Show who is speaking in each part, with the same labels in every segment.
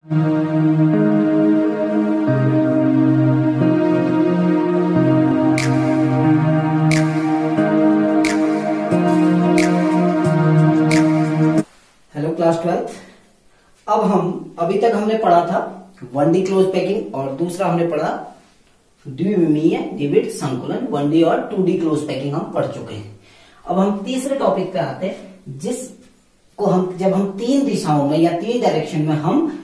Speaker 1: Hello class 12th। अब हम अभी तक हमने पढ़ा था 1D क्लोज पैकिंग और दूसरा हमने पढ़ा द्विविमीय द्विविध संकुलन 1D और 2D क्लोज पैकिंग हम पढ़ चुके हैं। अब हम तीसरे टॉपिक पे आते हैं, जिसको हम जब हम तीन दिशाओं में या तीन डायरेक्शन में हम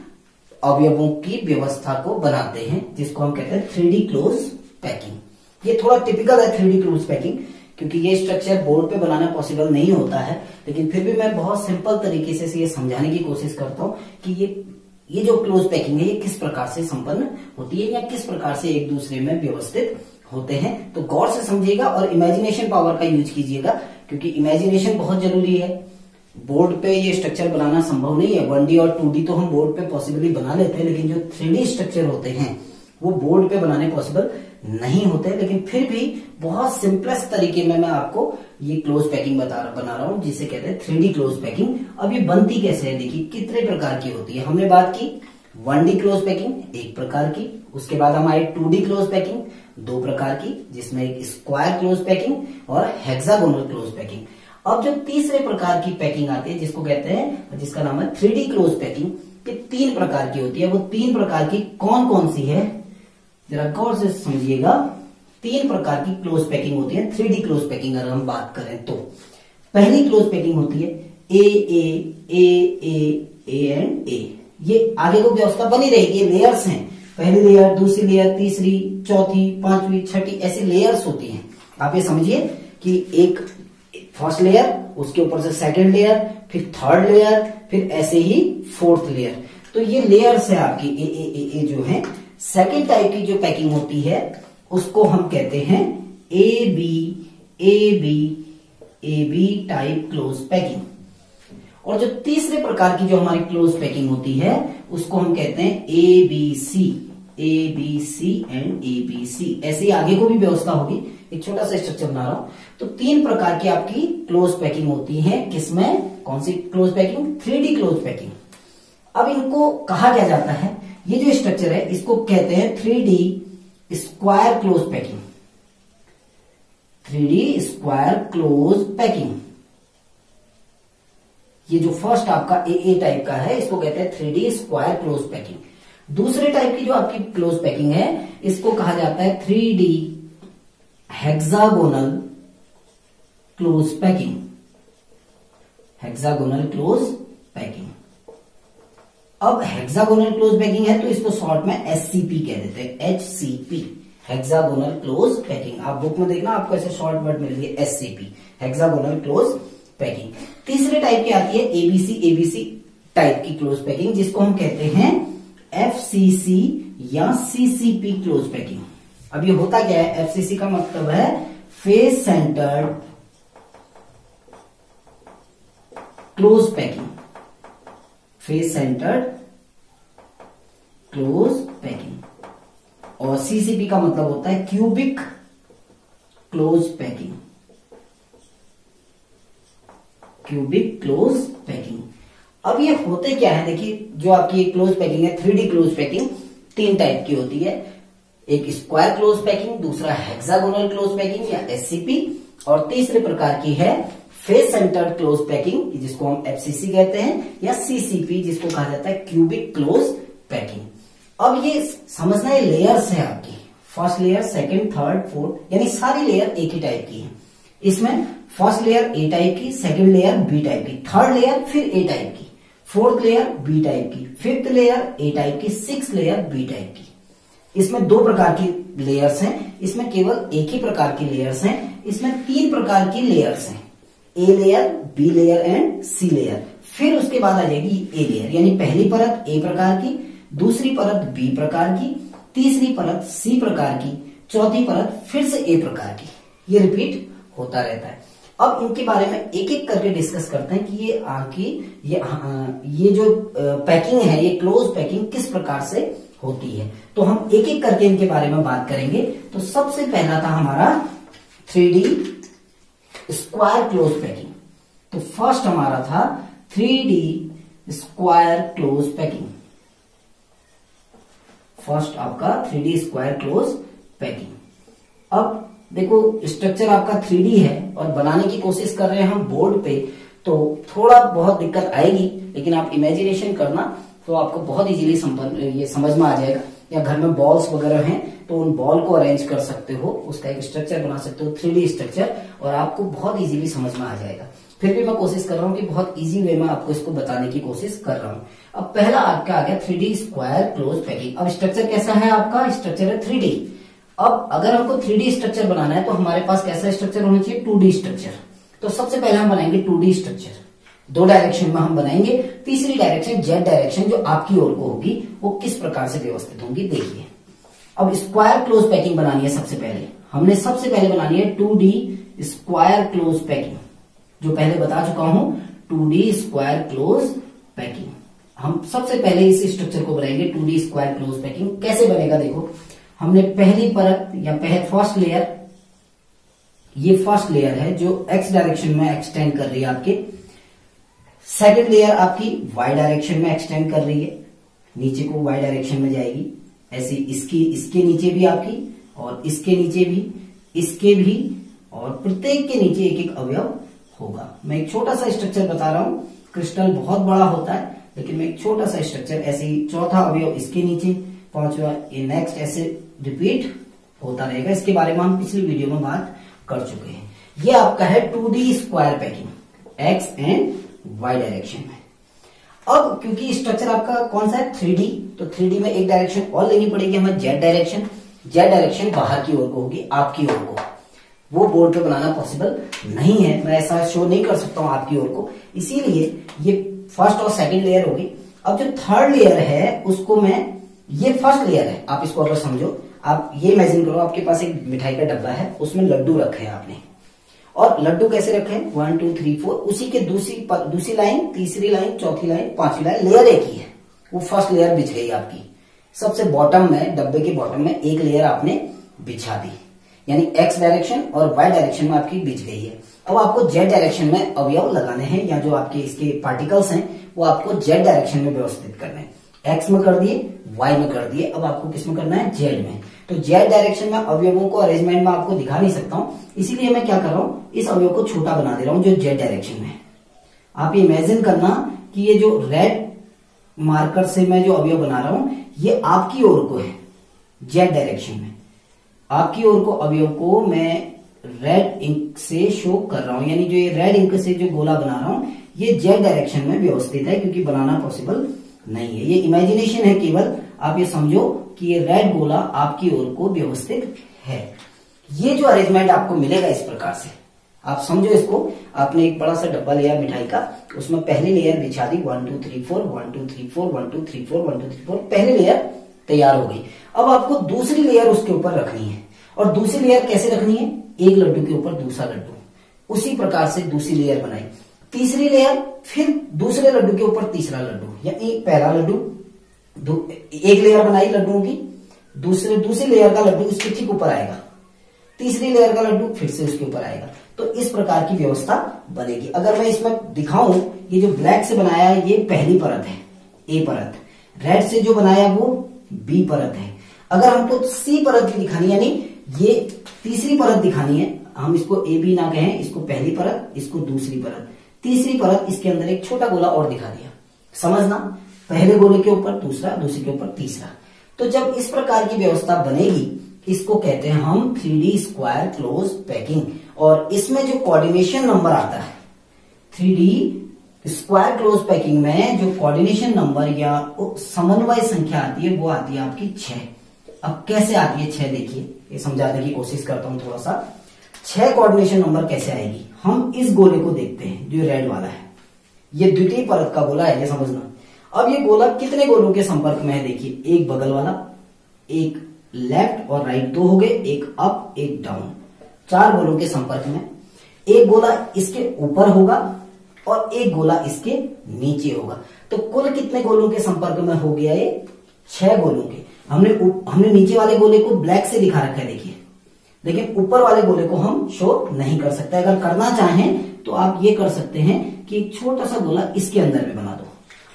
Speaker 1: अवयवों की व्यवस्था को बनाते हैं, जिसको हम कहते हैं 3D क्लोज पैकिंग। ये थोड़ा टिपिकल है 3D क्लोज पैकिंग, क्योंकि ये स्ट्रक्चर बोर्ड पे बनाना पॉसिबल नहीं होता है, लेकिन फिर भी मैं बहुत सिंपल तरीके से ये समझाने की कोशिश करता हूं कि ये जो क्लोज पैकिंग है ये किस प्रकार से संपन्न होती है या किस प्रकार से एक दूसरे में व्यवस्थित होते हैं। तो गौर से समझिएगा और इमेजिनेशन पावर का यूज कीजिएगा, क्योंकि इमेजिनेशन बहुत जरूरी है। बोर्ड पे ये स्ट्रक्चर बनाना संभव नहीं है। 1D और 2D तो हम बोर्ड पे पॉसिबली बना लेते हैं, लेकिन जो 3D स्ट्रक्चर होते हैं वो बोर्ड पे बनाने पॉसिबल नहीं होते। लेकिन फिर भी बहुत सिंपलेस्ट तरीके में मैं आपको ये क्लोज पैकिंग बना रहा हूं, जिसे कहते हैं 3D क्लोज पैकिंग। अब ये बनती कैसे है, देखिए कितने प्रकार की होती है। हमने बात की 1D क्लोज पैकिंग एक प्रकार की, उसके बाद हम आए 2D क्लोज पैकिंग दो प्रकार की, जिसमें एक स्क्वायर क्लोज पैकिंग और हेक्सागोनल क्लोज पैकिंग। अब जो तीसरे प्रकार की पैकिंग आती है, जिसको कहते हैं, जिसका नाम है 3D क्लोज पैकिंग, ये तीन प्रकार की होती है। वो तीन प्रकार की कौन कौन सी है, जरा गौर से समझिएगा। तीन प्रकार की क्लोज पैकिंग होती है 3D क्लोज पैकिंग अगर हम बात करें तो। पहली क्लोज पैकिंग होती है ए एंड ए। ये आगे को व्यवस्था बनी रहेगी, ये लेयर्स हैं। पहली लेयर, दूसरी लेयर, तीसरी, चौथी, पांचवी, छठी, ऐसी लेयर्स होती हैं। आप ये समझिए कि एक फर्स्ट लेयर, उसके ऊपर से सेकंड लेयर, फिर थर्ड लेयर, फिर ऐसे ही फोर्थ लेयर। तो ये लेयर्स है आपकी ए जो है। सेकेंड टाइप की जो पैकिंग होती है उसको हम कहते हैं A B type close packing. और जो तीसरे प्रकार की जो हमारी क्लोज पैकिंग होती है उसको हम कहते हैं A B C and A B C. ऐसे ही आगे को भी व्यवस्था होगी। एक छोटा सा स्ट्रक्चर बना रहा हूं। तो तीन प्रकार की आपकी क्लोज पैकिंग होती है। किसमें, कौन सी close packing, 3D close packing. अब इनको कहा क्या जाता है, ये जो स्ट्रक्चर है इसको कहते हैं 3D square close packing. 3D square close packing. ये जो फर्स्ट आपका ए टाइप का है इसको कहते हैं 3D स्क्वायर क्लोज पैकिंग। दूसरे टाइप की जो आपकी क्लोज पैकिंग है इसको कहा जाता है 3D hexagonal close packing. Hexagonal close packing. अब हेक्सागोनल क्लोज पैकिंग है तो इसको शॉर्ट में SCP कह देते हैं, HCP, हेक्सागोनल क्लोज पैकिंग। आप बुक में देखना, आपको ऐसे शॉर्ट वर्ड मिलेंगे SCP, हेक्सागोनल क्लोज पैकिंग। तीसरे टाइप की आती है ABC टाइप की क्लोज पैकिंग, जिसको हम कहते हैं FCC या CCP क्लोज पैकिंग। अब ये होता क्या है, FCC का मतलब है face centred close packing. Face centred close packing. और CCP का मतलब होता है cubic close packing. Cubic close packing. अब ये होते क्या है, देखिए जो आपकी क्लोज पैकिंग है 3D क्लोज पैकिंग तीन टाइप की होती है। एक स्क्वायर क्लोज पैकिंग, दूसरा हेक्सागोनल क्लोज पैकिंग या SCP, और तीसरे प्रकार की है फेस सेंटर्ड क्लोज पैकिंग, जिसको हम FCC कहते हैं, या CCP जिसको कहा जाता है क्यूबिक क्लोज पैकिंग। अब ये समझना, ये लेयर्स है आपकी, first layer, second, third, fourth, यानी सारी लेयर एक ही टाइप की है। इसमें फर्स्ट लेयर A टाइप की, सेकंड लेयर B टाइप की, थर्ड लेयर फिर A टाइप की, फोर्थ लेयर B टाइप की, फिफ्थ लेयर A टाइप की, सिक्स्थ लेयर B टाइप की। इसमें दो प्रकार की लेयर्स हैं, इसमें केवल एक ही प्रकार की लेयर्स हैं। इसमें तीन प्रकार की लेयर्स हैं, A layer, B layer and C layer. फिर उसके बाद आ जाएगी A लेयर, यानी पहली परत A प्रकार की, दूसरी परत B प्रकार की, तीसरी परत C प्रकार की, चौथी परत फिर से A प्रकार की। ये रिपीट होता रहता है। अब इनके बारे में एक एक करके डिस्कस करते हैं कि ये जो पैकिंग है, ये क्लोज पैकिंग किस प्रकार से होती है। तो हम एक एक करके इनके बारे में बात करेंगे। तो सबसे पहला था हमारा 3D स्क्वायर क्लोज पैकिंग। तो फर्स्ट हमारा था 3D square close packing. First आपका 3D स्क्वायर क्लोज पैकिंग। अब देखो स्ट्रक्चर आपका 3D है और बनाने की कोशिश कर रहे हैं हम बोर्ड पे, तो थोड़ा बहुत दिक्कत आएगी, लेकिन आप इमेजिनेशन करना तो आपको बहुत इजीली ये समझ में आ जाएगा। या घर में बॉल्स वगैरह हैं तो उन बॉल को अरेंज कर सकते हो, उसका एक स्ट्रक्चर बना सकते हो 3D स्ट्रक्चर, और आपको बहुत इजीली समझ में आ जाएगा। फिर भी मैं कोशिश कर रहा हूँ कि बहुत इजी वे में आपको इसको बताने की कोशिश कर रहा हूँ। अब पहला आपका आ गया 3D स्क्वायर क्लोज पैकिंग। अब स्ट्रक्चर कैसा है आपका? स्ट्रक्चर है 3D। अब अगर हमको 3D स्ट्रक्चर बनाना है तो हमारे पास कैसा स्ट्रक्चर होना चाहिए? 2D structure. तो सबसे पहले हम बनाएंगे 2D स्ट्रक्चर। 2 डायरेक्शन में हम बनाएंगे। तीसरी डायरेक्शन जेड डायरेक्शन जो आपकी ओर को होगी वो किस प्रकार से व्यवस्थित होंगी देखिए। अब स्क्वायर क्लोज पैकिंग बनानी है। सबसे पहले बनानी है 2D स्क्वायर क्लोज पैकिंग, जो पहले बता चुका हूं 2D स्क्वायर क्लोज पैकिंग। हम सबसे पहले इस स्ट्रक्चर को बनाएंगे 2D स्क्वायर क्लोज पैकिंग। कैसे बनेगा देखो, हमने पहली परत या फर्स्ट लेयर, ये फर्स्ट लेयर है जो एक्स डायरेक्शन में एक्सटेंड कर रही है आपके। सेकेंड लेयर आपकी वाई डायरेक्शन में एक्सटेंड कर रही है, नीचे को वाई डायरेक्शन में जाएगी। ऐसे इसके नीचे भी आपकी, और इसके नीचे भी, इसके भी, और प्रत्येक के नीचे एक एक अवयव होगा। मैं एक छोटा सा स्ट्रक्चर बता रहा हूं, क्रिस्टल बहुत बड़ा होता है, लेकिन मैं एक छोटा सा स्ट्रक्चर, ऐसे ही चौथा अवयव इसके नीचे, पांचवा ये नेक्स्ट, ऐसे रिपीट होता रहेगा। इसके बारे में हम पिछली वीडियो में बात कर चुके हैं। ये आपका है 2D square packing X and Y direction में। अब क्योंकि स्ट्रक्चर आपका कौन सा है? 3D, तो 3D में एक डायरेक्शन और लेनी पड़ेगी हमें, जेड डायरेक्शन। जेड डायरेक्शन बाहर की ओर को होगी, आपकी ओर को। वो बोर्ड पे बनाना पॉसिबल नहीं है, मैं ऐसा शो नहीं कर सकता हूं आपकी ओर को, इसीलिए ये फर्स्ट और सेकंड लेयर होगी। अब जो थर्ड लेयर है उसको ये फर्स्ट लेयर है, आप इसको अगर समझो, आप ये इमेजिन करो आपके पास एक मिठाई का डब्बा है, उसमें लड्डू रखे हैं आपने, और लड्डू कैसे रखे हैं? 1 2 3 4, उसी के दूसरी लाइन, तीसरी लाइन, चौथी लाइन, पांचवी लाइन, लेयर एक ही है। वो फर्स्ट लेयर बिछ गई आपकी। सबसे बॉटम में, डब्बे के बॉटम में एक लेयर आपने बिछा दी, यानी एक्स डायरेक्शन और वाई डायरेक्शन में आपकी बिछ गई है। अब आपको जेड डायरेक्शन में अवयव लगाने हैं, या जो आपके इसके पार्टिकल्स हैं वो आपको जेड डायरेक्शन में व्यवस्थित करने हैं। एक्स में कर दिए, वाई में कर दिए, अब आपको किस में करना है? जेड में। तो जेड डायरेक्शन में अवयवों को अरेंजमेंट में आपको दिखा नहीं सकता हूं, इसीलिए मैं क्या कर रहा हूं, इस अवयव को छोटा बना दे रहा हूं जो जेड डायरेक्शन में है। आप ये इमेजिन करना कि ये जो रेड मार्कर से मैं जो अवयव बना रहा हूं ये आपकी ओर को है, जेड डायरेक्शन में। आपकी ओर को अवयव को मैं रेड इंक से शो कर रहा हूं, यानी जो ये रेड इंक से जो गोला बना रहा हूं ये जेड डायरेक्शन में व्यवस्थित है, क्योंकि बनाना पॉसिबल नहीं है, ये इमेजिनेशन है केवल। आप ये समझो कि ये रेड गोला आपकी ओर को व्यवस्थित है। ये जो अरेंजमेंट आपको मिलेगा इस प्रकार से, आप समझो इसको। आपने एक बड़ा सा डब्बा लिया मिठाई का, उसमें पहली लेयर बिछा दी 1 2 3 4, 1 2 3 4, 1 2 3 4, 1 2 3 4, पहली लेयर तैयार हो गई। अब आपको दूसरी लेयर उसके ऊपर रखनी है, और दूसरी लेयर कैसे रखनी है? एक लड्डू के ऊपर दूसरा लड्डू, उसी प्रकार से दूसरी लेयर बनाई। तीसरी लेयर, फिर दूसरे लड्डू के ऊपर तीसरा लड्डू, यानी पहला लड्डू, एक लेयर बनाई लड्डुओं की, दूसरी लेयर का लड्डू इसके ठीक ऊपर आएगा, तीसरी लेयर का लड्डू फिर से उसके ऊपर आएगा। तो इस प्रकार की व्यवस्था बनेगी। अगर मैं इसमें दिखाऊं, ये जो ब्लैक से बनाया है ये पहली परत है, ए परत, रेड से जो बनाया वो बी परत है। अगर हमको सी परत भी दिखानी, यानी ये तीसरी परत दिखानी है, हम इसको ए बी ना कहें, इसको पहली परत, इसको दूसरी परत, तीसरी परत, इसके अंदर एक छोटा गोला और दिखा दिया। समझना, पहले गोले के ऊपर दूसरा, दूसरे के ऊपर तीसरा। तो जब इस प्रकार की व्यवस्था बनेगी, इसको कहते हैं हम 3D स्क्वायर क्लोज पैकिंग। और इसमें जो कोऑर्डिनेशन नंबर आता है 3D स्क्वायर क्लोज पैकिंग में, जो कोऑर्डिनेशन नंबर या समन्वय संख्या आती है वो आती है आपकी 6। अब कैसे आती है 6 देखिए, ये समझाने की कोशिश करता हूं थोड़ा सा। 6 कोऑर्डिनेशन नंबर कैसे आएगी? हम इस गोले को देखते हैं जो रेड वाला है, ये द्वितीय परत का गोला है, ये समझना। अब ये गोला कितने गोलों के संपर्क में है? देखिए, एक बगल वाला, एक लेफ्ट और राइट, 2 हो गए, एक अप एक डाउन, 4 गोलों के संपर्क में। एक गोला इसके ऊपर होगा और एक गोला इसके नीचे होगा। तो कुल कितने गोलों के संपर्क में हो गया ये? 6 गोलों के। हमने नीचे वाले गोले को ब्लैक से दिखा रखा है देखिए, लेकिन ऊपर वाले गोले को हम शो नहीं कर सकते। अगर करना चाहें तो आप ये कर सकते हैं कि एक छोटा सा गोला इसके अंदर में बना दो।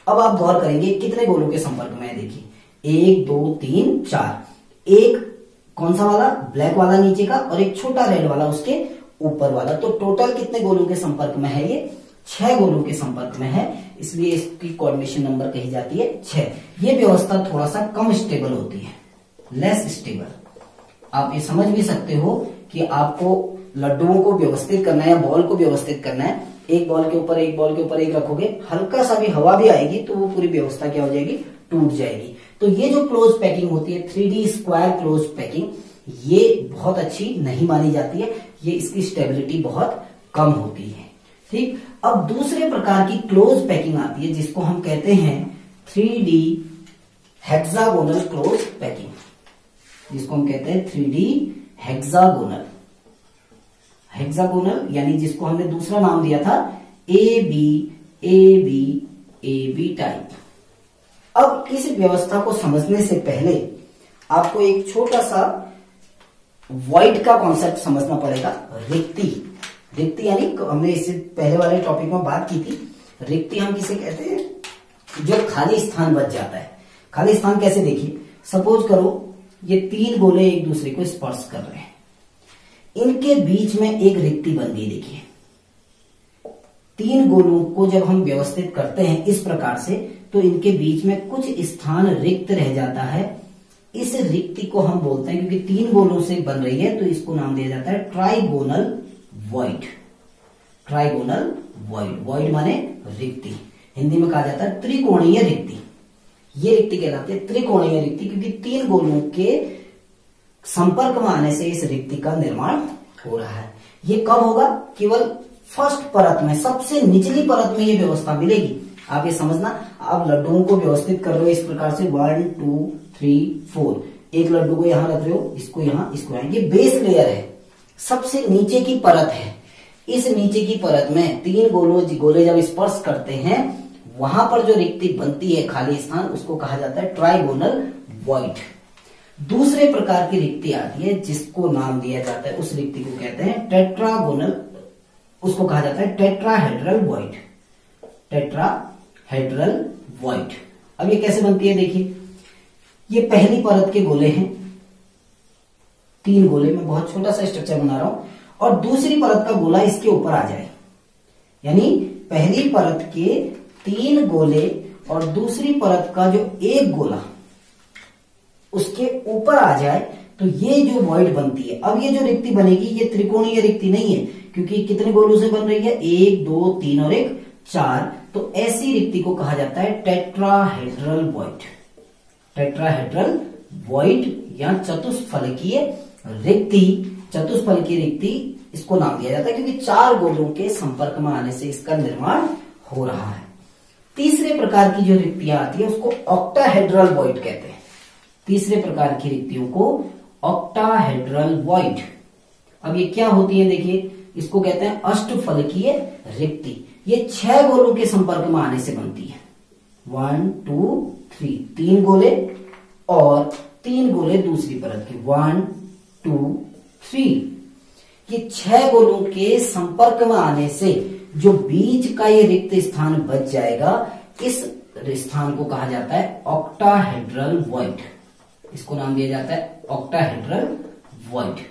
Speaker 1: अब आप गौर करेंगे कितने गोलों के संपर्क में है। देखिए, 1 2 3 4। एक कौन सा वाला, ब्लैक वाला नीचे का, और एक छोटा रेड वाला उसके ऊपर वाला। तो टोटल कितने गोलों के संपर्क में है? ये 6 गोलों के संपर्क में है, इसलिए इसकी कोऑर्डिनेशन नंबर कही जाती है 6। ये व्यवस्था थोड़ा सा कम स्टेबल होती है, लेस स्टेबल। आप ये समझ भी सकते हो कि आपको लड्डुओं को व्यवस्थित करना है या बॉल को व्यवस्थित करना है, एक बॉल के ऊपर एक, बॉल के ऊपर एक रखोगे, हल्का सा भी हवा भी आएगी तो वो पूरी व्यवस्था क्या हो जाएगी? टूट जाएगी। तो ये जो क्लोज पैकिंग होती है 3D स्क्वायर क्लोज पैकिंग, ये बहुत अच्छी नहीं मानी जाती है, ये इसकी स्टेबिलिटी बहुत कम होती है। ठीक, अब दूसरे प्रकार की क्लोज पैकिंग आती है जिसको हम कहते हैं 3D हेक्सागोनल क्लोज पैकिंग, जिसको हम कहते हैं 3D हेक्सागोनल। हेक्सागोनल यानी जिसको हमने दूसरा नाम दिया था AB AB AB टाइप। अब इस व्यवस्था को समझने से पहले आपको एक छोटा सा वॉइड का कॉन्सेप्ट समझना पड़ेगा। रिक्ति, रिक्ति यानी हमने इससे पहले वाले टॉपिक में बात की थी, रिक्ति हम किसे कहते हैं? जो खाली स्थान बच जाता है। खाली स्थान कैसे? देखिए, सपोज करो ये 3 गोले एक दूसरे को स्पर्श कर रहे हैं, इनके बीच में एक रिक्ति बन गई। देखिए 3 गोलों को जब हम व्यवस्थित करते हैं इस प्रकार से, तो इनके बीच में कुछ स्थान रिक्त रह जाता है। इस रिक्ति को हम बोलते हैं, क्योंकि 3 गोलों से बन रही है तो इसको नाम दिया जाता है trigonal void. Trigonal void, void माने रिक्ति, हिंदी में कहा जाता है त्रिकोणीय रिक्ति। ये रिक्ति कहलाती है त्रिकोणीय रिक्ति, क्योंकि 3 गोलों के संपर्क में आने से इस रिक्ति का निर्माण हो रहा है। ये कब होगा? केवल फर्स्ट परत में, सबसे निचली परत में ये व्यवस्था मिलेगी। आप ये समझना, आप लड्डुओं को व्यवस्थित कर रहे हो इस प्रकार से 1 2 3 4, एक लड्डू को यहां रख रहे हो, इसको यहां, इसको यहां, ये बेस लेयर है, सबसे नीचे की परत है। इस नीचे की परत में 3 गोले जब स्पर्श करते हैं, वहां पर जो रिक्ति बनती है, खाली स्थान, उसको कहा जाता है ट्राइगोनल वॉइड। दूसरे प्रकार की रिक्ति आती है जिसको नाम दिया जाता है, उस रिक्ति को कहते हैं टेट्रागोनल, उसको कहा जाता है टेट्राहेड्रल वॉइड। Tetrahedral void. अब ये कैसे बनती है? देखिए, ये पहली परत के गोले हैं, 3 गोले, में बहुत छोटा सा स्ट्रक्चर बना रहा हूं, और दूसरी परत का गोला इसके ऊपर आ जाए, यानी पहली परत के 3 गोले और दूसरी परत का जो एक गोला उसके ऊपर आ जाए, तो ये जो वॉइड बनती है। अब ये जो रिक्ति बनेगी ये त्रिकोणीय रिक्ति नहीं है, क्योंकि कितने गोलों से बन रही है? 1 2 3 और 1 4। तो ऐसी रिक्ति को कहा जाता है टेट्राहेड्रल वॉइड। टेट्राहेड्रल वॉइड या चतुष्फलकीय रिक्ति। चतुष्फलकीय रिक्ति इसको नाम दिया जाता है क्योंकि 4 गोलों के संपर्क में आने से इसका निर्माण हो रहा है। तीसरे प्रकार की जो रिक्तियां आती है उसको ऑक्टाहेड्रल वॉइड कहते हैं। तीसरे प्रकार की रिक्तियों को ऑक्टाहेड्रल वॉइड। अब ये क्या होती है? देखिए, इसको कहते हैं अष्टफलकीय रिक्ति। ये 6 गोलों के संपर्क में आने से बनती है। 1 2 3, 3 गोले और 3 गोले दूसरी परत के, 1 2 3। ये 6 गोलों के संपर्क में आने से जो बीच का ये रिक्त स्थान बच जाएगा, इस स्थान को कहा जाता है ऑक्टाहेड्रल वॉइड। इसको नाम दिया जाता है ऑक्टाहेड्रल वॉइड।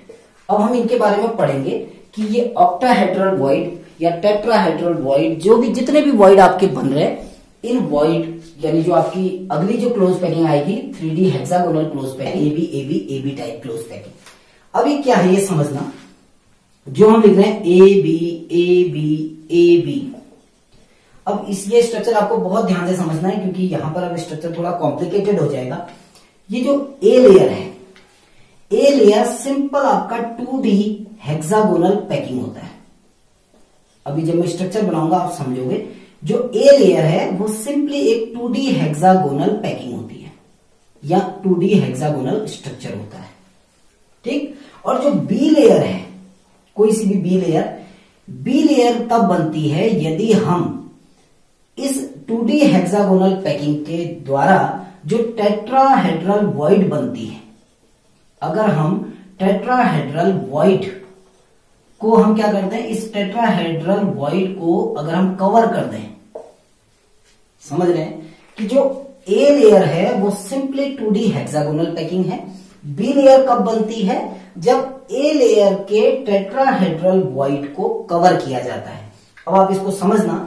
Speaker 1: अब हम इनके बारे में पढ़ेंगे कि ये ऑक्टाहेड्रल वॉइड या टेट्राहेड्रल वॉइड, जो भी जितने भी वॉइड आपके बन रहे हैं, इन वॉइड यानी जो आपकी अगली जो क्लोज पैकिंग आएगी 3D hexagonal close packing, AB AB AB type close packing. अब ये क्या है ये समझना, जो हम लिख रहे हैं AB AB AB। अब ये स्ट्रक्चर आपको बहुत ध्यान से समझना है क्योंकि यहां पर अब स्ट्रक्चर थोड़ा कॉम्प्लिकेटेड हो जाएगा। ये जो ए लेयर है, ए लेयर सिंपल आपका 2D हेक्सागोनल पैकिंग होता है। अभी जब मैं स्ट्रक्चर बनाऊंगा आप समझोगे। जो ए लेयर है वो सिंपली एक 2D हेक्सागोनल पैकिंग होती है या 2D हेक्सागोनल स्ट्रक्चर होता है, ठीक। और जो बी लेयर है, कोई सी भी बी लेयर तब बनती है यदि हम इस 2D हेक्सागोनल पैकिंग के द्वारा जो टेट्राहेड्रल वॉइड बनती है, अगर हम टेट्राहेड्रल वॉइड को हम क्या करते हैं, इस टेट्राहेड्रल वॉइड को अगर हम कवर कर दें, समझ रहे हैं कि जो ए लेयर है वो सिंपली 2D हेक्सागोनल पैकिंग है। बी लेयर कब बनती है? जब ए लेयर के टेट्राहेड्रल वॉइड को कवर किया जाता है। अब आप इसको समझना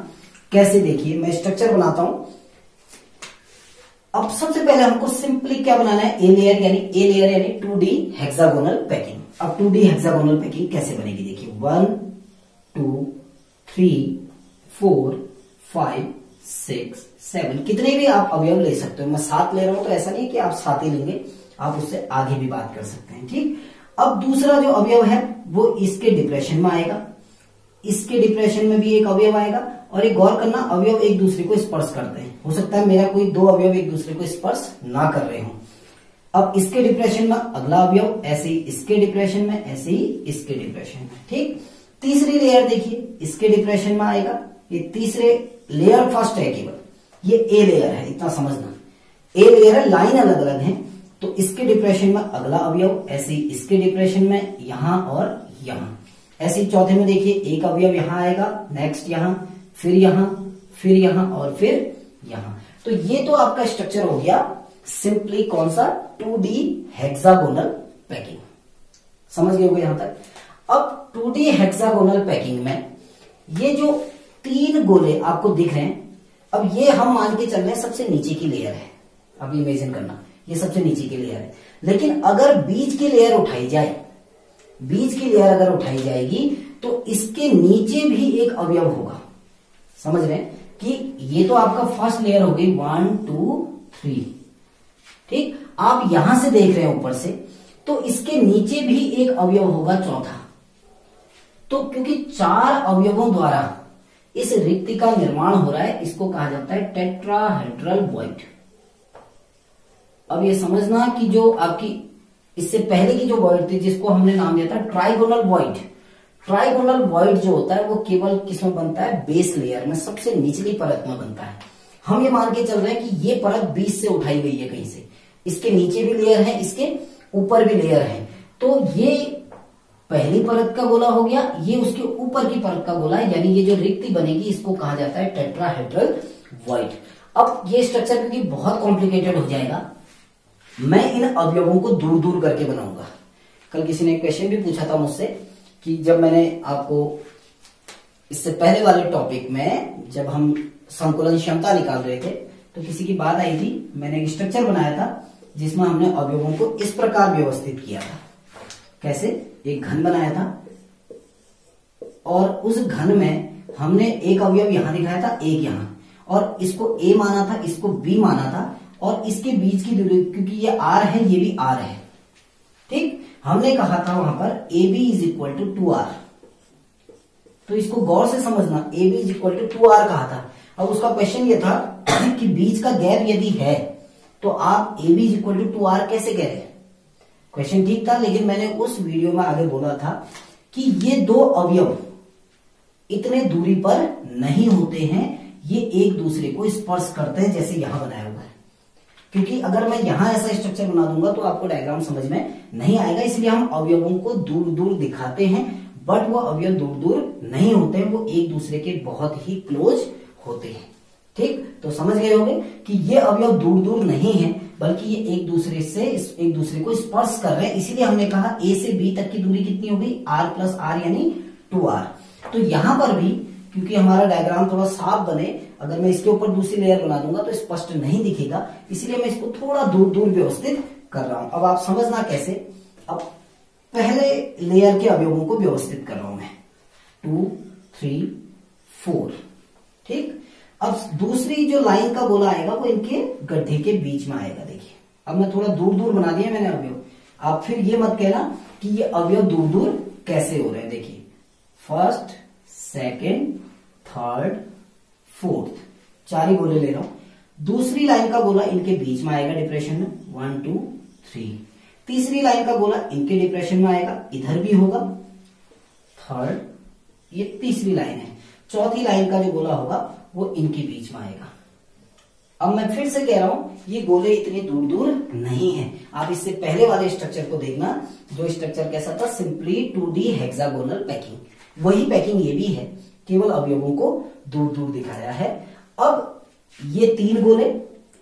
Speaker 1: कैसे, देखिए मैं स्ट्रक्चर बनाता हूं। अब सबसे पहले हमको सिंपली क्या बनाना है? ए लेयर यानी 2D हेक्सागोनल पैकिंग। अब 2D हेक्सागोनल पैकिंग कैसे बनेगी? देखिए 1 2 3 4 5 6 7 कितने भी आप अवयव ले सकते हो। मैं 7 ले रहा हूं तो ऐसा नहीं कि आप 7 ही लेंगे, आप उससे आगे भी बात कर सकते हैं। ठीक, अब दूसरा जो अवयव है वो इसके डिप्रेशन में आएगा, इसके डिप्रेशन में भी एक अवयव आएगा। और एक गौर करना, अवयव एक दूसरे को स्पर्श करते हैं। हो सकता है मेरा कोई 2 अवयव एक दूसरे को स्पर्श ना कर रहे हो। अब इसके डिप्रेशन में अगला अवयव, ऐसे ही इसके डिप्रेशन में, ऐसे ही इसके डिप्रेशन में। ठीक, तीसरी लेयर देखिए इसके डिप्रेशन में आएगा। ये तीसरे लेयर फर्स्ट है केवल, ये ए लेयर है, इतना समझना। ए लेयर है, लाइन अलग अलग है, तो इसके डिप्रेशन में अगला अवयव, ऐसे ही इसके डिप्रेशन में यहां और यहां। ऐसे ही चौथे में देखिए एक अवयव यहां आएगा, नेक्स्ट यहां, फिर यहां, फिर यहां और फिर यहां। तो ये तो आपका स्ट्रक्चर हो गया सिंपली कौन सा? 2D hexagonal packing. समझ गए होंगे यहां तक। अब 2D हेक्सागोनल पैकिंग में ये जो 3 गोले आपको दिख रहे हैं, अब ये हम मान के चल रहे हैं सबसे नीचे की लेयर है। अब इमेजिन करना ये सबसे नीचे की लेयर है, लेकिन अगर बीच की लेयर उठाई जाए, बीच की लेयर अगर उठाई जाएगी तो इसके नीचे भी एक अवयव होगा। समझ रहे हैं कि ये तो आपका फर्स्ट लेयर हो गई 1 2 3। ठीक, आप यहां से देख रहे हैं ऊपर से, तो इसके नीचे भी एक अवयव होगा चौथा। तो क्योंकि 4 अवयवों द्वारा इस रिक्ति का निर्माण हो रहा है, इसको कहा जाता है टेट्राहेड्रल वॉइड। अब ये समझना कि जो आपकी इससे पहले की जो वॉइड थी जिसको हमने नाम दिया था ट्राइगोनल वॉइड, ट्राइगोनल वॉइड जो होता है वो केवल किसमें बनता है? बेस लेयर में, सबसे निचली परत में बनता है। हम ये मान के चल रहे हैं कि ये परत बीच से उठाई गई है कहीं से, इसके नीचे भी लेयर है, इसके ऊपर भी लेयर है। तो ये पहली परत का गोला हो गया, ये उसके ऊपर की परत का गोला है, यानी ये जो रिक्ति बनेगी इसको कहा जाता है टेट्राहेड्रल वॉइड। अब ये स्ट्रक्चर क्योंकि बहुत कॉम्प्लिकेटेड हो जाएगा, मैं इन अवयवों को दूर दूर करके बनाऊंगा। कल किसी ने क्वेश्चन भी पूछा था मुझसे कि जब मैंने आपको इससे पहले वाले टॉपिक में जब हम संकुलन क्षमता निकाल रहे थे तो किसी की बात आई थी, मैंने एक स्ट्रक्चर बनाया था जिसमें हमने अवयवों को इस प्रकार व्यवस्थित किया था। कैसे? एक घन बनाया था और उस घन में हमने एक अवयव यहां दिखाया था, एक यहां, और इसको ए माना था, इसको बी माना था, और इसके बीच की दूरी क्योंकि ये आर है, ये भी आर है। ठीक, हमने कहा था वहां पर A B is equal to 2r। तो इसको गौर से समझना, A B is equal to 2r कहा था। अब उसका क्वेश्चन ये था कि बीच का गैप यदि है तो आप A B is equal to 2r कैसे कह रहे हैं? क्वेश्चन ठीक था, लेकिन मैंने उस वीडियो में आगे बोला था कि ये 2 अवयव इतने दूरी पर नहीं होते हैं, ये एक दूसरे को स्पर्श करते हैं जैसे यहां बनाया हुआ है। क्योंकि अगर मैं यहां ऐसा स्ट्रक्चर बना दूंगा तो आपको डायग्राम समझ में नहीं आएगा, इसलिए हम अवयवों को दूर दूर दिखाते हैं, बट वो अवयव दूर दूर नहीं होते हैं, वो एक दूसरे के बहुत ही क्लोज होते हैं। ठीक, तो समझ गए होंगे कि ये अवयव दूर दूर नहीं है, बल्कि ये एक दूसरे को स्पर्श कर रहे हैं। इसीलिए हमने कहा ए से बी तक की दूरी कितनी होगी? r प्लस आर यानी 2r। तो यहां पर भी क्योंकि हमारा डायग्राम थोड़ा साफ बने, अगर मैं इसके ऊपर दूसरी लेयर बना दूंगा तो स्पष्ट नहीं दिखेगा, इसलिए मैं इसको थोड़ा दूर दूर व्यवस्थित कर रहा हूं। अब आप समझना कैसे। अब पहले लेयर के अवयवों को व्यवस्थित कर रहा हूं मैं, 2 3 4। ठीक, अब दूसरी जो लाइन का गोला आएगा वो इनके गड्ढे के बीच में आएगा। देखिए अब मैं थोड़ा दूर दूर बना दिया मैंने अवयव। आप फिर ये मत कहना कि ये अवयव दूर दूर कैसे हो रहे हैं। देखिए फर्स्ट, सेकेंड, थर्ड, फोर्थ, 4 ही गोले ले रहा हूं। दूसरी लाइन का गोला इनके बीच में आएगा डिप्रेशन में, 1 2 3। तीसरी लाइन का गोला इनके डिप्रेशन में आएगा, इधर भी होगा, थर्ड, ये तीसरी लाइन है। चौथी लाइन का जो गोला होगा वो इनके बीच में आएगा। अब मैं फिर से कह रहा हूं ये गोले इतने दूर दूर नहीं है। आप इससे पहले वाले स्ट्रक्चर को देखना, जो स्ट्रक्चर कैसा था, सिंपली 2D हेक्सागोनल पैकिंग। वही पैकिंग ये भी है, केवल अवयवों को दूर दूर दिखाया है। अब ये 3 गोले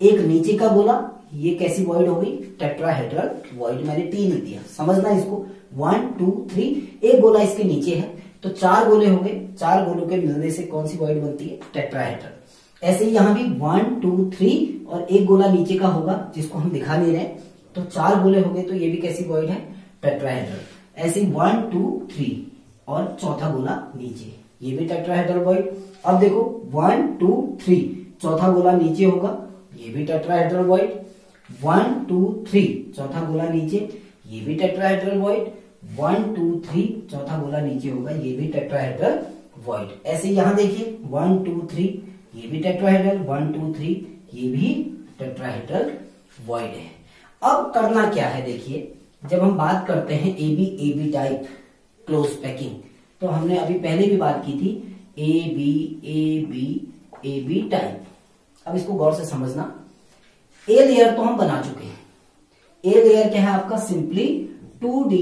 Speaker 1: एक नीचे का गोला, ये कैसी वॉइड हो गई, टेट्राहेड्रल वॉइड, मैंने टी लिख दिया, समझना इसको। 1 2 3, एक गोला इसके नीचे है तो 4 गोले हो गए, 4 गोलों के मिलने से कौन सी वॉइड बनती है, टेट्राहेड्रल। ऐसे ही यहां भी 1 2 3 और एक गोला नीचे का होगा जिसको हम दिखा नहीं रहे, तो 4 गोले हो गए, तो ये भी कैसी वॉइड है, टेट्राहेड्रल। ऐसे ही 1 2 3 और चौथा गोला नीचे, ये भी टेट्राहेड्रल वॉइड। अब देखो 1 2 3, चौथा गोला नीचे होगा, ये भी टेट्राहेड्रल वॉइड। 1 2 3, चौथा गोला नीचे, ये भी टेट्राहेड्रल वॉइड। 1 2 3, चौथा गोला नीचे होगा, ये भी टेट्राहेड्रल वॉइड। ऐसे यहां देखिए 1 2 3, ये भी टेट्राहेड्रल, 1 2 3, ये भी टेट्राहेड्रल वॉइड है। अब करना क्या है, देखिए जब हम बात करते हैं एबी टाइप क्लोज पैकिंग, तो हमने अभी पहले भी बात की थी एबी टाइप। अब इसको गौर से समझना। ए लेयर तो हम बना चुके हैं। ए लेयर क्या है आपका, simply 2D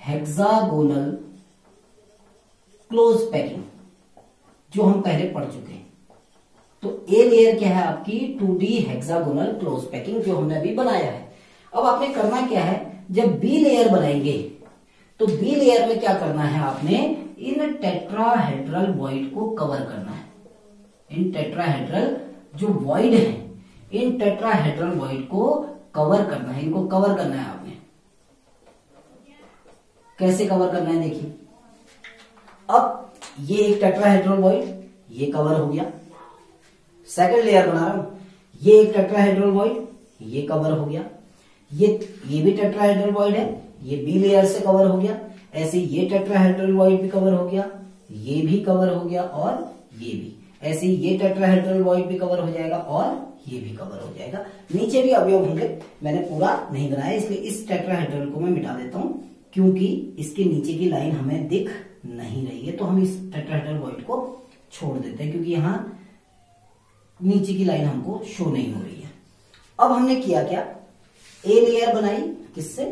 Speaker 1: hexagonal close packing, जो हम पहले पढ़ चुके हैं। तो ए लेयर क्या है आपकी, 2D हेक्सागोनल क्लोज पैकिंग, जो हमने अभी बनाया है। अब आपने करना क्या है, जब बी लेयर बनाएंगे तो बी लेयर में क्या करना है, आपने इन टेट्राहेड्रल वॉइड को कवर करना है। इन टेट्राहेड्रल जो वॉइड है, इन टेट्राहेड्रल वॉइड को कवर करना है, इनको कवर करना है आपने। कैसे कवर करना है, देखिए अब ये एक टेट्राहेड्रल वॉइड, ये कवर हो गया। सेकंड लेयर बना रहा हूं, ये एक टेट्राहेड्रल वॉइड, ये कवर हो गया। ये भी टेट्राहेड्रल वॉइड है, ये बी लेयर से कवर हो गया। ऐसे ये टेट्राहेड्रल वॉइड भी कवर हो गया, ये भी कवर हो गया, और ये भी। ऐसे ये टेट्राहेड्रल वॉइड भी कवर हो जाएगा और ये भी कवर हो जाएगा। नीचे भी अवयव होंगे, मैंने पूरा नहीं बनाया, इसलिए इस टेट्राहेड्रल को मैं मिटा देता हूं, क्योंकि इसके नीचे की लाइन हमें दिख नहीं रही है, तो हम इस टेट्राहेड्रल वॉइड को छोड़ देते हैं, क्योंकि यहां नीचे की लाइन हमको शो नहीं हो रही है। अब हमने किया क्या, ए लेयर बनाई, किससे,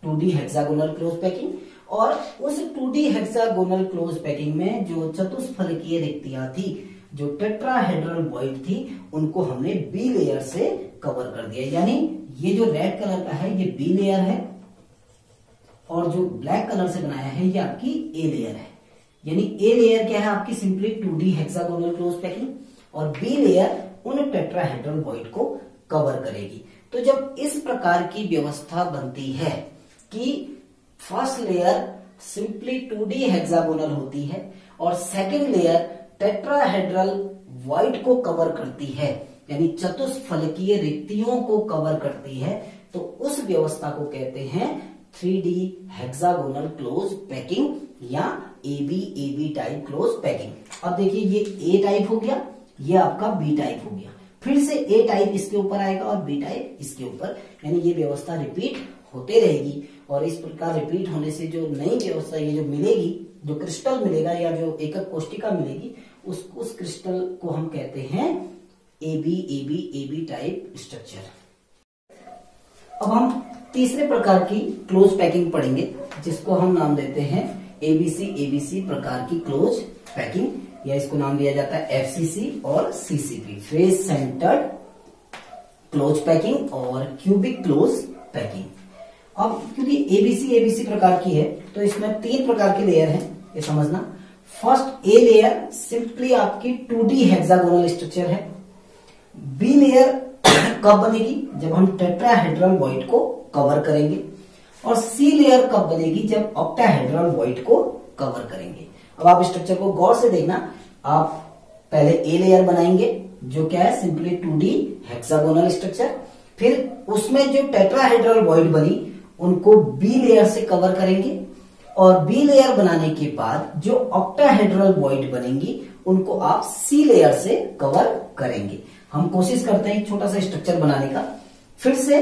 Speaker 1: 2D हेक्सागोनल क्लोज पैकिंग, और उस 2D हेक्सागोनल क्लोज पैकिंग में जो चतुष्फलकीय रिक्तियां थी, जो टेट्राहेड्रल वॉइड थी, उनको हमने बी लेयर से कवर कर दिया। यानी ये जो रेड कलर का है, ये बी लेयर है, और जो ब्लैक कलर से बनाया है, ये आपकी ए लेयर है। यानी ए लेयर क्या है आपकी, simply 2D hexagonal close packing, और बी लेयर उन टेट्राहेड्रल वॉइड को कवर करेगी। तो जब इस प्रकार की व्यवस्था बनती है कि first layer simply 2D hexagonal होती है और सेकंड लेयर टेट्राहेड्रल वॉइड को कवर करती है, यानी चतुष्फलकीय रिक्तियों को कवर करती है, तो उस व्यवस्था को कहते हैं 3D हेक्सागोनल क्लोज पैकिंग या एबी टाइप क्लोज पैकिंग। अब देखिए ये ए टाइप हो गया, ये आपका बी टाइप हो गया, फिर से ए टाइप इसके ऊपर आएगा और बी टाइप इसके ऊपर, यानी ये व्यवस्था रिपीट होते रहेगी। और इस प्रकार रिपीट होने से जो नई व्यवस्था ये जो मिलेगी, जो क्रिस्टल मिलेगा या जो एकक कोष्टिका मिलेगी, उस क्रिस्टल को हम कहते हैं एबी टाइप स्ट्रक्चर। अब हम तीसरे प्रकार की क्लोज पैकिंग पढ़ेंगे, जिसको हम नाम देते हैं एबीसी प्रकार की क्लोज पैकिंग, या इसको नाम दिया जाता है एफसीसी और CCP, face centred close packing और क्यूबिक क्लोज पैकिंग। अब क्योंकि एबीसी प्रकार की है, तो इसमें 3 प्रकार के लेयर हैं, ये समझना। फर्स्ट ए लेयर सिंपली आपकी 2D हेक्सागोनल स्ट्रक्चर है। बी लेयर कब बनेगी, जब हम टेट्राहेड्रल वॉइड को कवर करेंगे, और सी लेयर कब बनेगी, जब ऑक्टाहेड्रल वॉइड को कवर करेंगे। अब आप स्ट्रक्चर को गौर से देखना, आप पहले ए लेयर बनाएंगे, जो क्या है, सिंपली 2D हेक्सागोनल स्ट्रक्चर, फिर उसमें जो टेट्राहेड्रल वॉइड बनी उनको बी लेयर से कवर करेंगे, और बी लेयर बनाने के बाद जो ऑक्टाहेड्रल वॉइड बनेंगी उनको आप सी लेयर से कवर करेंगे। हम कोशिश करते हैं एक छोटा सा स्ट्रक्चर बनाने का। फिर से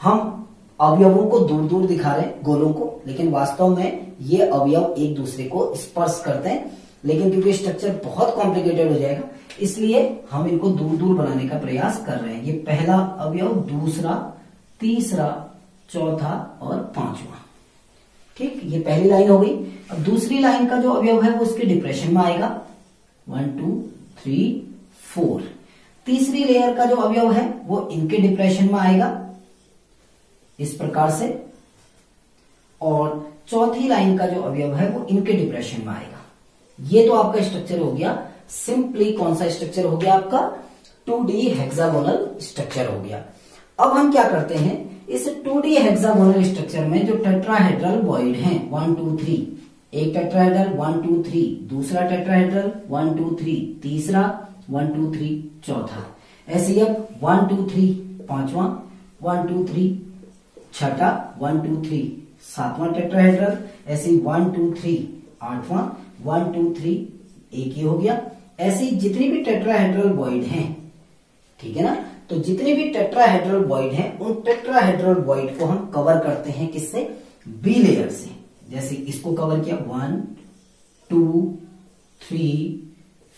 Speaker 1: हम अवयवों को दूर दूर दिखा रहे हैं, गोलों को, लेकिन वास्तव में ये अवयव एक दूसरे को स्पर्श करते हैं, लेकिन क्योंकि स्ट्रक्चर बहुत कॉम्प्लिकेटेड हो जाएगा, इसलिए हम इनको दूर दूर बनाने का प्रयास कर रहे हैं। ये पहला अवयव, दूसरा, तीसरा, चौथा और पांचवा। ठीक, ये पहली लाइन हो गई। अब दूसरी लाइन का जो अवयव है वो उसके डिप्रेशन में आएगा, 1 2 3 4। तीसरी लेयर का जो अवयव है वो इनके डिप्रेशन में आएगा इस प्रकार से, और चौथी लाइन का जो अवयव है वो इनके डिप्रेशन में आएगा। ये तो आपका स्ट्रक्चर हो गया सिंपली। कौन सा स्ट्रक्चर हो गया आपका? 2D हेक्सागोनल स्ट्रक्चर हो गया। अब हम क्या करते हैं, इस 2D हेक्सागोनल स्ट्रक्चर में जो टेट्राहेड्रल वॉइड हैं 1 2 3, एक टेट्राहेड्रल 1 2 3, दूसरा टेट्राहेड्रल 1 2 3, तीसरा 1 2 3, चौथा, ऐसे अब 1 2 3 पांचवा, 1 2 3 छठा, 1 2 3 सातवां टेट्राहेड्रल, ऐसे 1 2 3 आठवां, 1 2 3 एक ही हो गया। ऐसे जितनी भी टेट्राहेड्रल वॉइड हैं, ठीक है ना, तो जितने भी टेट्राहेड्रल वॉइड हैं उन टेट्राहेड्रल वॉइड को हम कवर करते हैं किससे? बी लेयर से। जैसे इसको कवर किया 1 2 3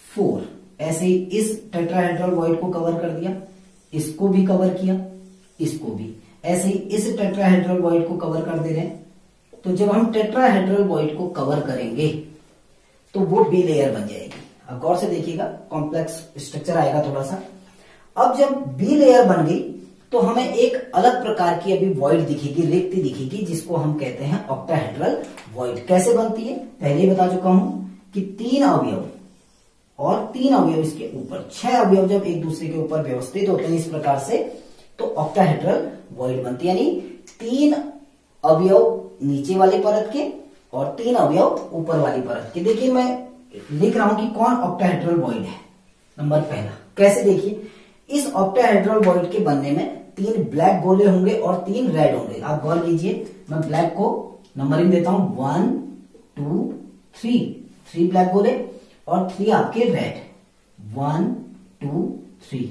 Speaker 1: 4, ऐसे ही इस टेट्राहेड्रल वॉइड को कवर कर दिया, इसको भी कवर किया, इसको भी, ऐसे ही इस टेट्राहेड्रल वॉइड को कवर कर दे रहे हैं। तो जब हम टेट्राहेड्रल वॉइड को कवर करेंगे तो वो बी लेयर बन जाएगी। अब गौर से देखिएगा, कॉम्प्लेक्स स्ट्रक्चर आएगा थोड़ा सा। अब जब बी लेयर बन गई तो हमें एक अलग प्रकार की अभी वॉइड दिखेगी, रिक्ति दिखेगी, जिसको हम कहते हैं ऑक्टाहेड्रल वॉइड। कैसे बनती है पहले ही बता चुका हूं कि 3 अवयव और 3 अवयव इसके ऊपर, 6 अवयव जब एक दूसरे के ऊपर व्यवस्थित होते हैं इस प्रकार से तो ऑक्टाहेड्रल वॉइड बनती है। यानी 3 अवयव नीचे वाली परत के और 3 अवयव ऊपर वाली परत के। देखिए मैं लिख रहा हूं कि कौन ऑक्टाहेड्रल वॉइड है। नंबर पहला, कैसे देखिए, इस ऑक्टाहेड्रल वॉइड के बनने में 3 ब्लैक गोले होंगे और 3 रेड होंगे। आप गौर कीजिए, मैं ब्लैक को नंबरिंग देता हूं 1 2 3 ब्लैक गोले और 3 आपके रेड, 1 2 3।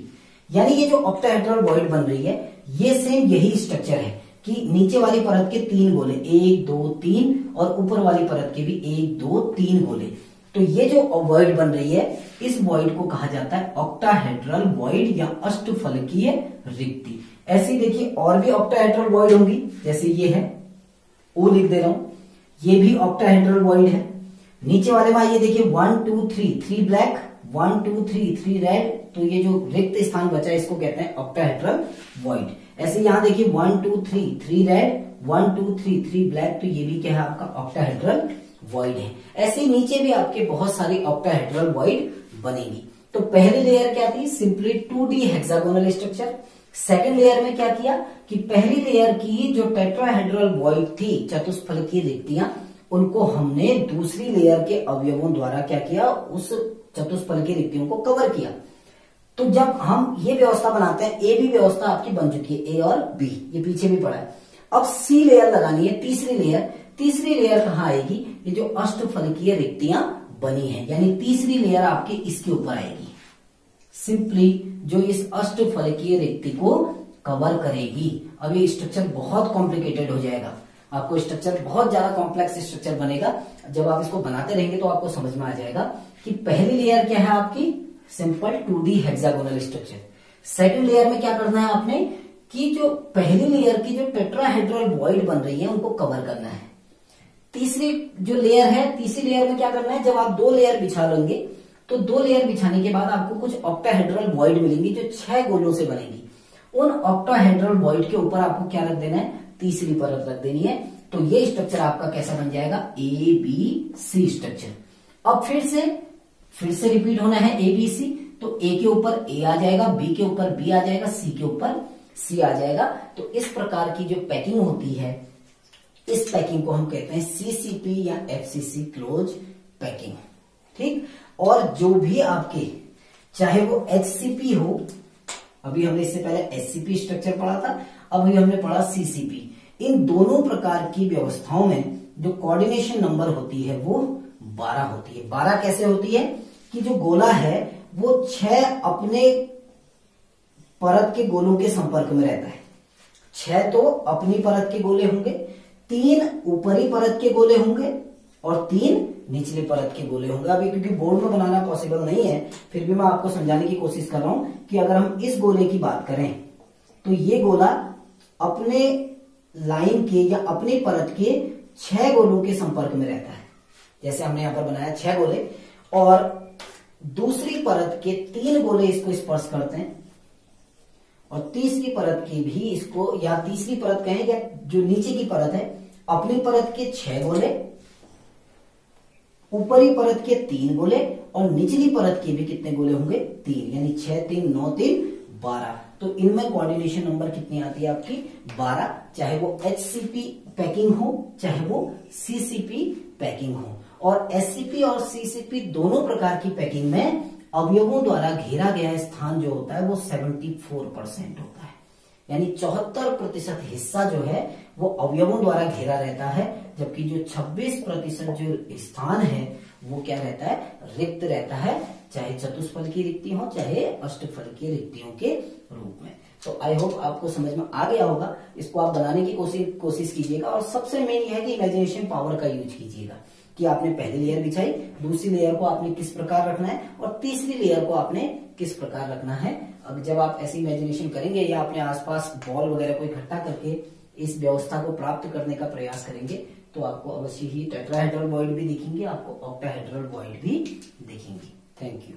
Speaker 1: यानी ये जो ऑक्टाहेड्रल वॉइड बन रही है ये सेम यही स्ट्रक्चर है कि नीचे वाली परत के 3 गोले 1 2 3 और ऊपर वाली परत के भी 1 2 3 गोले। तो ये जो वॉइड बन रही है इस वॉइड को कहा जाता है ऑक्टाहेड्रल वॉइड या अष्टफलकीय रिक्ति। ऐसी देखिए और भी ऑक्टाहेड्रल वॉइड होंगी, जैसे ये है, ओ लिख दे रहा हूं, ये भी ऑक्टाहेड्रल वॉइड है। नीचे वाले में ये देखिए 1 2 3 ब्लैक, 1 2 3 रेड, तो ये जो रिक्त स्थान बचा है इसको कहते हैं ऑक्टाहेड्रल वॉइड। ऐसे यहां देखिए 1 2 3 रेड, 1 2 3 ब्लैक, तो ये भी क्या है आपका ऑक्टाहेड्रल वॉइड है। ऐसे नीचे भी आपके बहुत सारी ऑक्टाहेड्रल वॉइड बनेगी। तो पहली लेयर क्या थी? Simply 2D hexagonal structure. Second layer में क्या किया कि पहली लेयर की जो टेट्राहेड्रल वॉइड थी, चतुष्फलकीय रिक्तियां, उनको हमने दूसरी लेयर के अवयवों द्वारा क्या किया, उस चतुष्फलकीय रिक्तियों को कवर किया। तो जब हम ये व्यवस्था बनाते हैं, ए बी व्यवस्था आपकी बन चुकी है, ए और बी, ये पीछे भी पड़ा है। अब सी लेयर लगानी है, तीसरी लेयर। तीसरी लेयर कहाँ आएगी? ये जो अष्टफलकीय रिक्तियां बनी है, यानी तीसरी लेयर आपके इसके ऊपर आएगी, सिंपली जो इस अष्टफलकीय रिक्ति को कवर करेगी। अब ये स्ट्रक्चर बहुत कॉम्प्लिकेटेड हो जाएगा, आपको स्ट्रक्चर बहुत ज्यादा कॉम्प्लेक्स स्ट्रक्चर बनेगा। जब आप इसको बनाते रहेंगे तो आपको समझ में आ जाएगा कि पहली लेयर क्या है आपकी, simple 2D hexagonal structure. Second layer में क्या करना है आपने कि जो पहली लेयर की जो टेट्राहेड्रल वॉइड बन रही है उनको कवर करना है। तीसरी जो लेयर है, तीसरी लेयर में क्या करना है, जब आप 2 लेयर बिछा लेंगे तो 2 लेयर बिछाने के बाद आपको कुछ ऑक्टाहेड्रल वॉइड मिलेंगी जो 6 गोलों से बनेगी। उन ऑक्टाहेड्रल वॉइड के ऊपर आपको क्या रख देना है, तीसरी परत रख देनी है। तो ये स्ट्रक्चर आपका कैसा बन जाएगा, ए बी सी स्ट्रक्चर। अब फिर से रिपीट होना है ए बी सी, तो ए के ऊपर ए आ जाएगा, बी के ऊपर बी आ जाएगा, सी के ऊपर सी आ जाएगा। तो इस प्रकार की जो पैकिंग होती है, इस पैकिंग को हम कहते हैं सीसीपी या एफसीसी क्लोज पैकिंग, ठीक। और जो भी आपके चाहे वो एचसीपी हो, अभी हमने इससे पहले एचसीपी स्ट्रक्चर पढ़ा था, अभी हमने पढ़ा सीसीपी। इन दोनों प्रकार की व्यवस्थाओं में जो कोऑर्डिनेशन नंबर होती है वो 12 होती है। 12 कैसे होती है कि जो गोला है वो 6 अपने परत के गोलों के संपर्क में रहता है। 6 तो अपनी परत के गोले होंगे, 3 ऊपरी परत के गोले होंगे और 3 निचली परत के गोले होंगे। अभी क्योंकि बोर्ड में बनाना पॉसिबल नहीं है, फिर भी मैं आपको समझाने की कोशिश कर रहा हूं कि अगर हम इस गोले की बात करें तो ये गोला अपने लाइन के या अपनी परत के 6 गोलों के संपर्क में रहता है। जैसे हमने यहां पर बनाया 6 गोले, और दूसरी परत के 3 गोले इसको स्पर्श करते हैं और तीसरी परत के भी इसको, या तीसरी परत कहें या जो नीचे की परत है, अपनी परत के 6 गोले, ऊपरी परत के 3 गोले और निचली परत के भी कितने गोले होंगे? 3, यानी 6 3 9 3 12। तो इनमें कोऑर्डिनेशन नंबर कितनी आती है आपकी? 12, चाहे वो HCP पैकिंग हो चाहे वो CCP पैकिंग हो। और SCP और CCP दोनों प्रकार की पैकिंग में अवयवों द्वारा घेरा गया स्थान जो होता है वो 74% होता है, यानी 74% हिस्सा जो है वो अवयवों द्वारा घेरा रहता है, जबकि जो 26% जो स्थान है वो क्या रहता है? रिक्त रहता है, चाहे चतुष्फल की रिक्ति हो चाहे अष्टफल की रिक्तियों के रूप में। तो आई होप आपको समझ में आ गया होगा। इसको आप बनाने की कोशिश कीजिएगा और सबसे मेन यह है कि इमेजिनेशन पावर का यूज कीजिएगा कि आपने पहली लेयर बिछाई, दूसरी लेयर को आपने किस प्रकार रखना है और तीसरी लेयर को आपने किस प्रकार रखना है। अब जब आप ऐसी इमेजिनेशन करेंगे या अपने आसपास बॉल वगैरह को इकट्ठा करके इस व्यवस्था को प्राप्त करने का प्रयास करेंगे तो आपको अवश्य ही टेट्राहेड्रल वॉइड भी दिखेंगे, आपको ऑक्टाहेड्रल वॉइड भी दिखेंगे। Thank you.